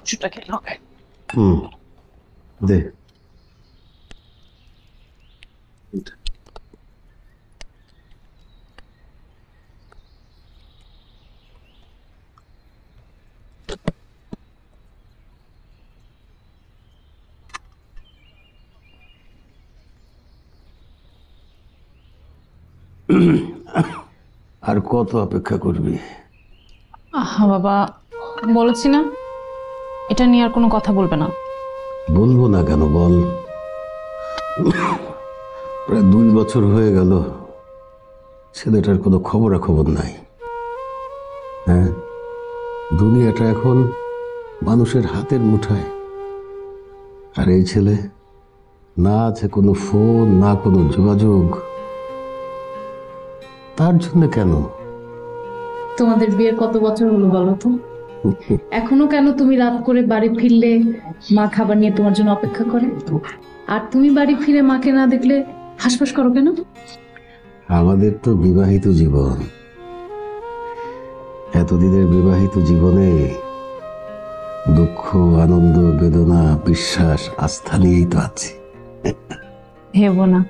কিছুটা খেলে হবে। দে। আর কত অপেক্ষা করবি? আহা বাবা, বলেছি না এটা নিয়ে আর কোনো কথা বলবে না। বলবো না কেন বল। প্রায় 2 বছর হয়ে গেল, ছেলেটার কোনো খবরাখবর নাই। হ্যাঁ, দুনিয়াটা এখন মানুষের হাতের মুঠায়, আর এই ছেলে না আছে কোনো ফোন, না কোনো যোগাযোগ। তার জন্য কেন? তোমাদের বিয়ের কত বছর হলো বলো তো? এখনো কেন তুমি রাত করে বাড়ি ফিরলে মা খাবার নিয়ে তোমার জন্য অপেক্ষা করে? আর তুমি বাড়ি ফিরে মাকে না দেখলে হাসপাস করো কেন? আমাদের তো বিবাহিত জীবন, এতদিনের বিবাহিত জীবনে দুঃখ, আনন্দ, বেদনা, বিশ্বাস, আস্থা নিয়েই তো আছি। ভেবো না,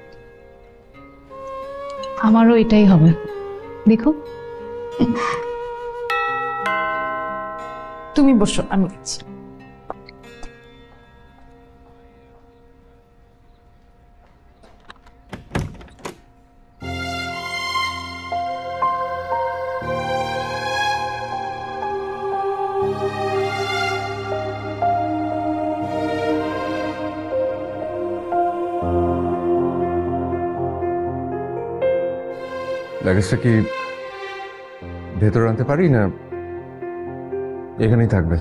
আমারও এটাই হবে। দেখো, তুমি বসো, আমি দিচ্ছি। লাগেজটা কি ভেতরে আনতে পারি না এখানেই থাকবে?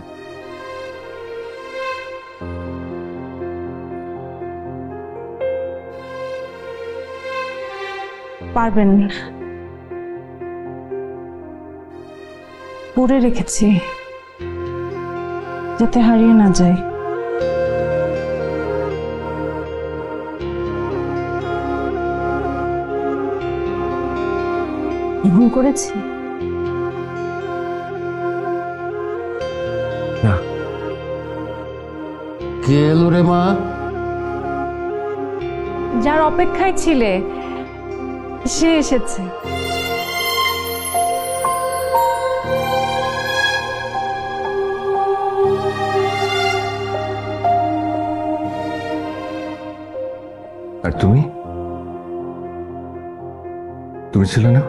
পারবেন, পরে রেখেছি যাতে হারিয়ে না যায়। ভুল করেছি? না। কে এলো রে মা? যার অপেক্ষায় ছিলে সে এসেছে। আর তুমি ছিলে না?